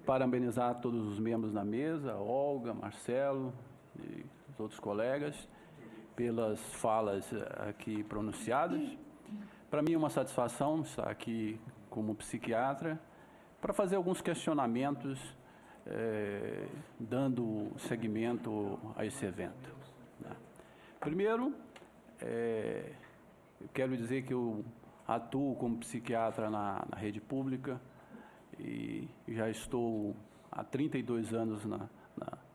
parabenizar todos os membros da mesa, Olga, Marcelo e os outros colegas, pelas falas aqui pronunciadas. Para mim é uma satisfação estar aqui como psiquiatra para fazer alguns questionamentos, dando seguimento a esse evento. Primeiro, eu quero dizer que eu atuo como psiquiatra na rede pública e já estou há 32 anos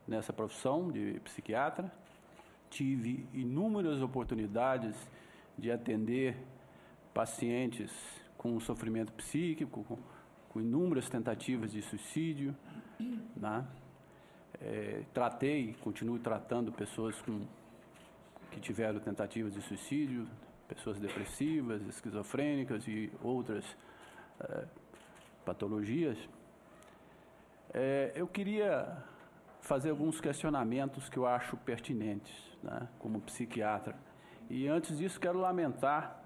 nessa profissão de psiquiatra. Tive inúmeras oportunidades de atender pacientes com sofrimento psíquico, com inúmeras tentativas de suicídio, né? Tratei e continuo tratando pessoas que tiveram tentativas de suicídio, pessoas depressivas, esquizofrênicas e outras patologias. Eu queria fazer alguns questionamentos que eu acho pertinentes, né, como psiquiatra. E antes disso, quero lamentar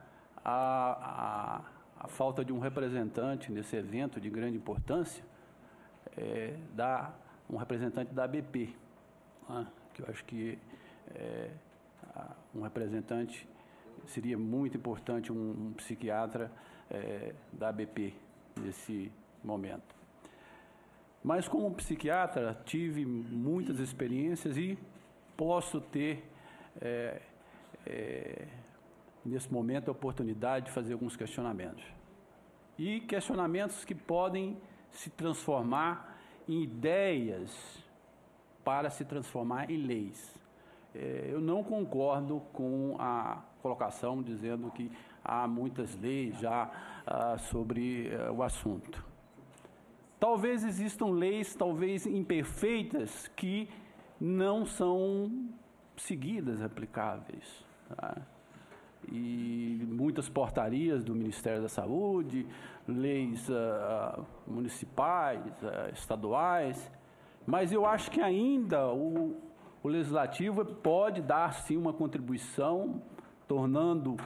a falta de um representante nesse evento de grande importância, um representante da ABP, né, que eu acho que um representante seria muito importante, um psiquiatra da ABP nesse momento. Mas como psiquiatra tive muitas experiências e posso ter nesse momento a oportunidade de fazer alguns questionamentos. E questionamentos que podem se transformar em ideias para se transformar em leis. Eu não concordo com a colocação dizendo que há muitas leis já sobre o assunto. Talvez existam leis, talvez imperfeitas, que não são seguidas, aplicáveis. Tá? E muitas portarias do Ministério da Saúde, leis municipais, estaduais, mas eu acho que ainda o Legislativo pode dar, sim, uma contribuição, tornando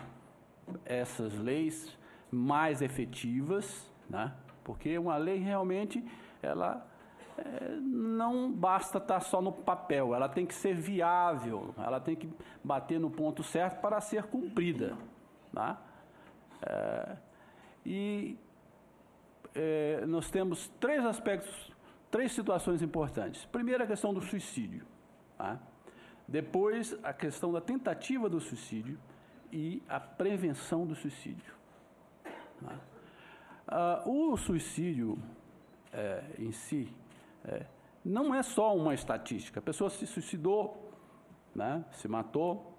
essas leis mais efetivas, né? Porque uma lei realmente, ela não basta estar só no papel, ela tem que ser viável, ela tem que bater no ponto certo para ser cumprida, né? Nós temos três aspectos, três situações importantes. Primeiro, a questão do suicídio. Tá? Depois, a questão da tentativa do suicídio e a prevenção do suicídio. Tá? O suicídio em si não é só uma estatística. A pessoa se suicidou, né, se matou,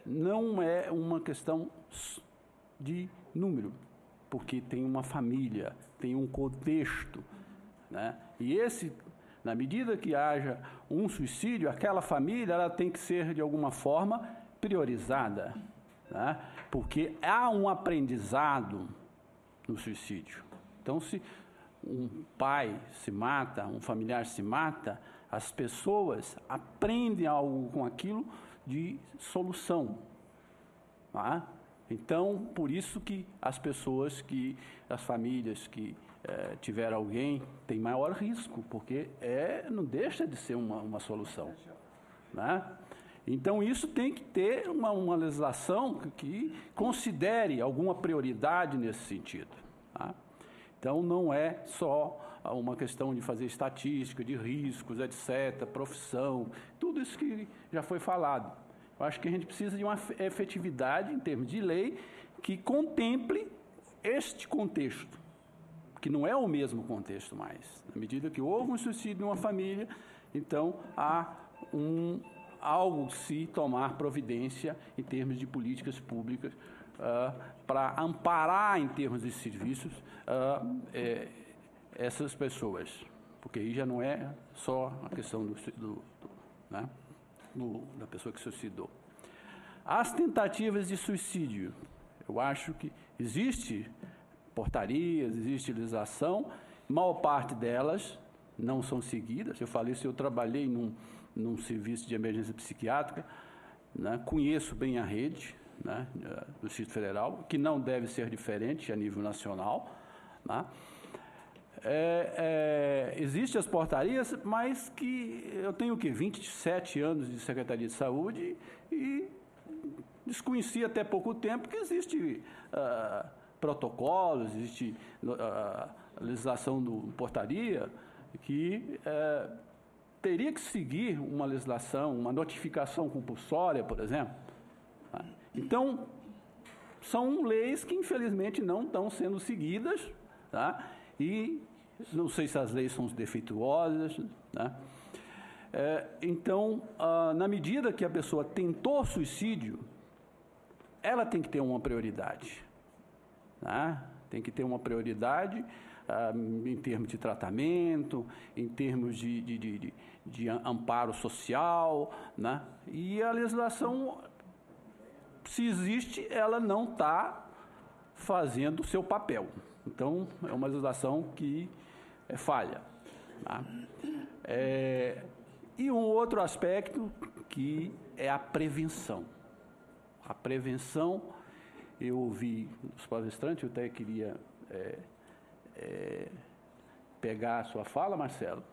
não é uma questão de número, porque tem uma família, tem um contexto, né? E na medida que haja um suicídio, aquela família ela tem que ser, de alguma forma, priorizada, né? Porque há um aprendizado no suicídio. Então, se um pai se mata, um familiar se mata, as pessoas aprendem algo com aquilo de solução. Tá? Então, por isso que as famílias que tiveram alguém, tem maior risco, porque não deixa de ser uma solução. Né? Então, isso tem que ter uma legislação que considere alguma prioridade nesse sentido. Tá? Então, não é só uma questão de fazer estatística, de riscos, etc., profissão, tudo isso que já foi falado. Eu acho que a gente precisa de uma efetividade em termos de lei que contemple este contexto, que não é o mesmo contexto mais. Na medida que houve um suicídio numa família, então há algo se tomar providência em termos de políticas públicas para amparar em termos de serviços essas pessoas, porque aí já não é só a questão da pessoa que suicidou. As tentativas de suicídio, eu acho que existe portarias, existe legislação, maior parte delas não são seguidas. Eu falei isso, eu trabalhei num serviço de emergência psiquiátrica, né? Conheço bem a rede, né, do Distrito Federal, que não deve ser diferente a nível nacional, né? Existem as portarias, mas que eu tenho o quê? 27 anos de Secretaria de Saúde e desconheci até pouco tempo que existe protocolos, existe legislação do portaria que teria que seguir uma legislação, uma notificação compulsória, por exemplo. Então, são leis que infelizmente não estão sendo seguidas, tá? E não sei se as leis são defeituosas, né? Então, na medida que a pessoa tentou suicídio, ela tem que ter uma prioridade, né? Tem que ter uma prioridade em termos de tratamento, em termos de amparo social, né? E a legislação, se existe, ela não está fazendo o seu papel. Então, é uma legislação que é falha. Tá? E um outro aspecto que é a prevenção. A prevenção, eu ouvi os palestrantes, eu até queria pegar a sua fala, Marcelo,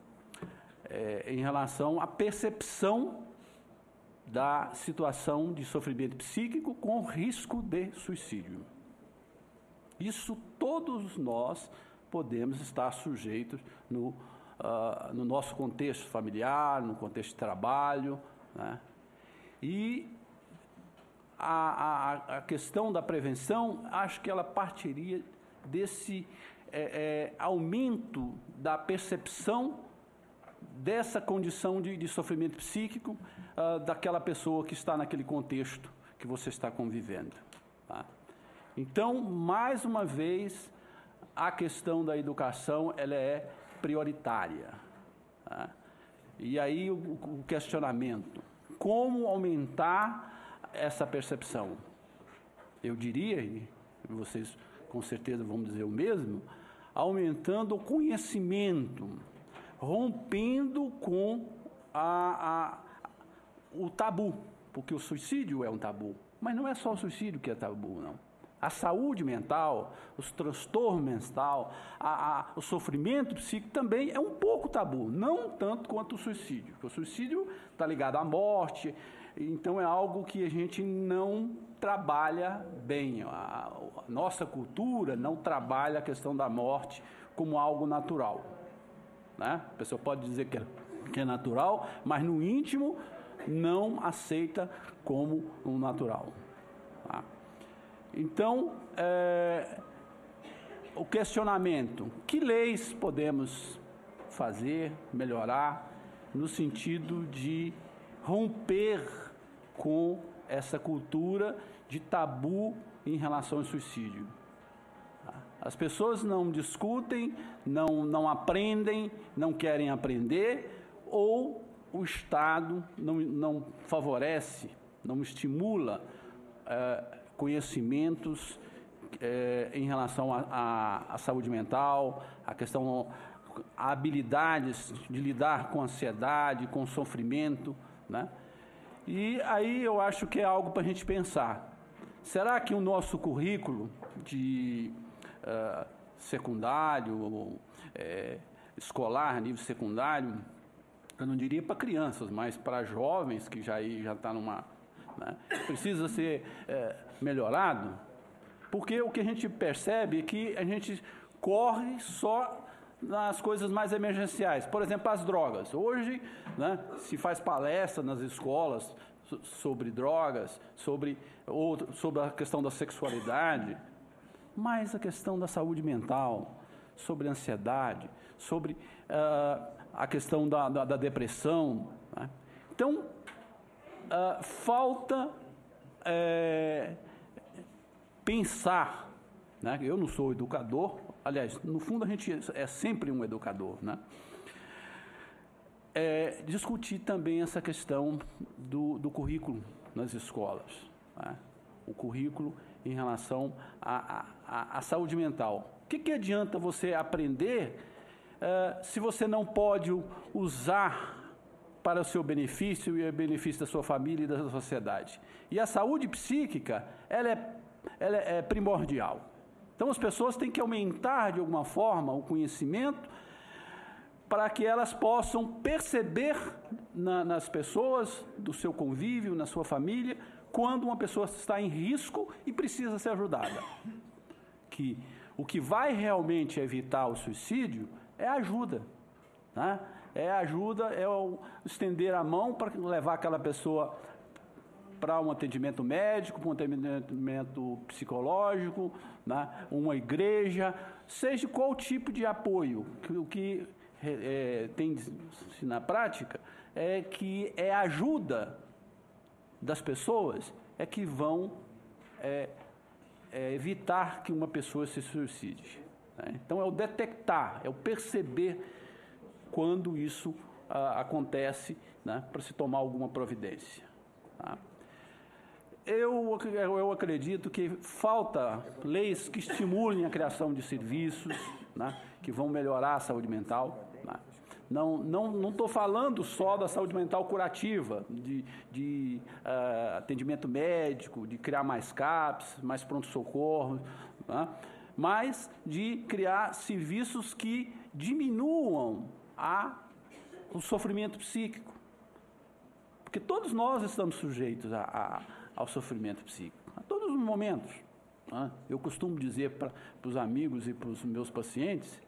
em relação à percepção da situação de sofrimento psíquico com risco de suicídio. Isso todos nós podemos estar sujeitos no nosso contexto familiar, no contexto de trabalho, né? E a questão da prevenção, acho que ela partiria desse aumento da percepção dessa condição de sofrimento psíquico daquela pessoa que está naquele contexto que você está convivendo. Tá? Então, mais uma vez, a questão da educação ela é prioritária. Tá? E aí o questionamento, como aumentar essa percepção? Eu diria, e vocês com certeza vão dizer o mesmo, aumentando o conhecimento, rompendo com o tabu, porque o suicídio é um tabu, mas não é só o suicídio que é tabu, não. A saúde mental, os transtornos mental, o sofrimento psíquico também é um pouco tabu, não tanto quanto o suicídio, porque o suicídio está ligado à morte, então é algo que a gente não trabalha bem. A nossa cultura não trabalha a questão da morte como algo natural. Né? A pessoa pode dizer que é natural, mas no íntimo não aceita como um natural. Tá? Então, o questionamento, que leis podemos fazer, melhorar, no sentido de romper com essa cultura de tabu em relação ao suicídio? As pessoas não discutem, não aprendem, não querem aprender, ou o Estado não favorece, não estimula conhecimentos em relação à saúde mental, a habilidades de lidar com ansiedade, com sofrimento, né? E aí eu acho que é algo para a gente pensar. Será que o nosso currículo de secundário, escolar, nível secundário, eu não diria para crianças, mas para jovens que já está numa... Né, precisa ser melhorado? Porque o que a gente percebe é que a gente corre só nas coisas mais emergenciais. Por exemplo, as drogas. Hoje, né, se faz palestra nas escolas sobre drogas, sobre a questão da sexualidade, mas a questão da saúde mental, sobre a ansiedade, sobre a questão da depressão. Né? Então, falta pensar, né? Eu não sou educador, aliás, no fundo a gente é sempre um educador, né? Discutir também essa questão do currículo nas escolas, né? O currículo em relação à saúde mental. O que adianta você aprender se você não pode usar para o seu benefício e o benefício da sua família e da sociedade? E a saúde psíquica, ela é primordial. Então, as pessoas têm que aumentar, de alguma forma, o conhecimento para que elas possam perceber nas pessoas, do seu convívio, na sua família, quando uma pessoa está em risco e precisa ser ajudada. Que o que vai realmente evitar o suicídio é a ajuda, né? É a ajuda, é o estender a mão para levar aquela pessoa para um atendimento médico, para um atendimento psicológico, né? Uma igreja, seja qual tipo de apoio. O que tem na prática é que é a ajuda das pessoas é que vão evitar que uma pessoa se suicide, né? Então, é o detectar, é o perceber quando isso acontece, né, para se tomar alguma providência. Tá? Eu acredito que falta leis que estimulem a criação de serviços, né, que vão melhorar a saúde mental. Né? Não estou falando só da saúde mental curativa, de atendimento médico, de criar mais CAPs, mais pronto-socorro, né? Mas de criar serviços que diminuam o sofrimento psíquico. Porque todos nós estamos sujeitos ao sofrimento psíquico, a todos os momentos. Né? Eu costumo dizer para os amigos e para os meus pacientes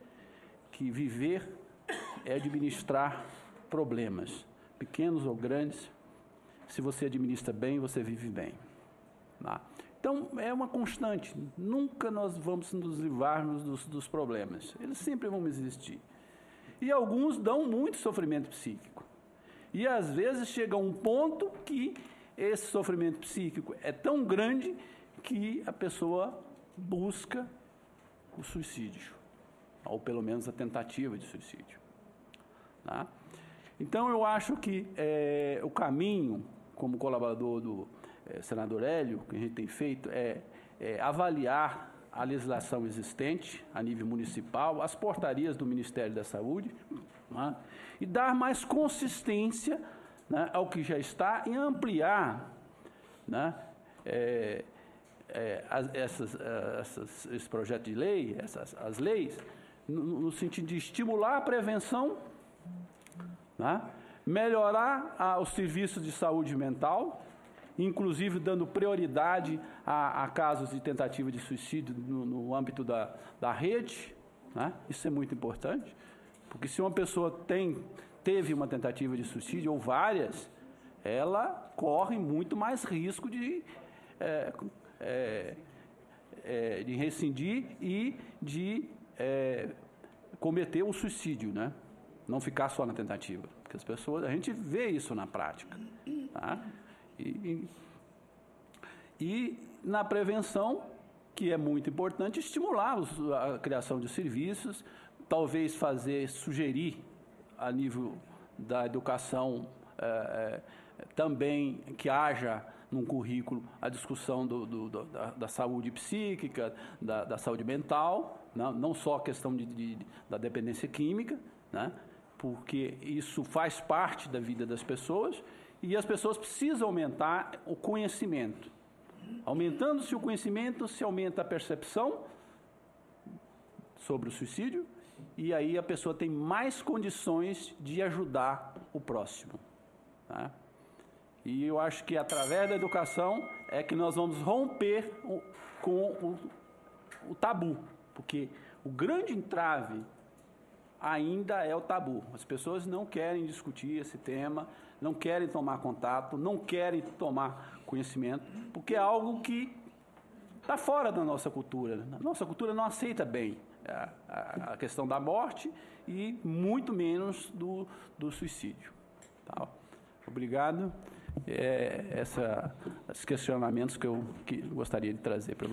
que viver é administrar problemas, pequenos ou grandes. Se você administra bem, você vive bem. Tá? Então, é uma constante. Nunca nós vamos nos livrarmos dos problemas. Eles sempre vão existir. E alguns dão muito sofrimento psíquico. E, às vezes, chega a um ponto que esse sofrimento psíquico é tão grande que a pessoa busca o suicídio, ou pelo menos a tentativa de suicídio. Tá? Então, eu acho que o caminho, como colaborador do senador Hélio, que a gente tem feito, é avaliar a legislação existente a nível municipal, as portarias do Ministério da Saúde, né, e dar mais consistência, né, ao que já está e ampliar, né, esse projeto de lei, as leis, no sentido de estimular a prevenção, né, melhorar os serviços de saúde mental, inclusive dando prioridade a casos de tentativa de suicídio no âmbito da rede, né? Isso é muito importante, porque se uma pessoa teve uma tentativa de suicídio, ou várias, ela corre muito mais risco de rescindir e de cometer o suicídio, né? Não ficar só na tentativa, porque as pessoas, a gente vê isso na prática, tá? E na prevenção, que é muito importante, estimular a criação de serviços, talvez sugerir a nível da educação também que haja num currículo a discussão da saúde psíquica, da saúde mental, não só a questão da dependência química, né? Porque isso faz parte da vida das pessoas. E as pessoas precisam aumentar o conhecimento. Aumentando-se o conhecimento, se aumenta a percepção sobre o suicídio, e aí a pessoa tem mais condições de ajudar o próximo. Tá? E eu acho que através da educação é que nós vamos romper com o tabu, porque o grande entrave ainda é o tabu. As pessoas não querem discutir esse tema, não querem tomar contato, não querem tomar conhecimento, porque é algo que está fora da nossa cultura. A nossa cultura não aceita bem a questão da morte e muito menos do suicídio. Tá? Obrigado. Esses questionamentos que eu gostaria de trazer para você.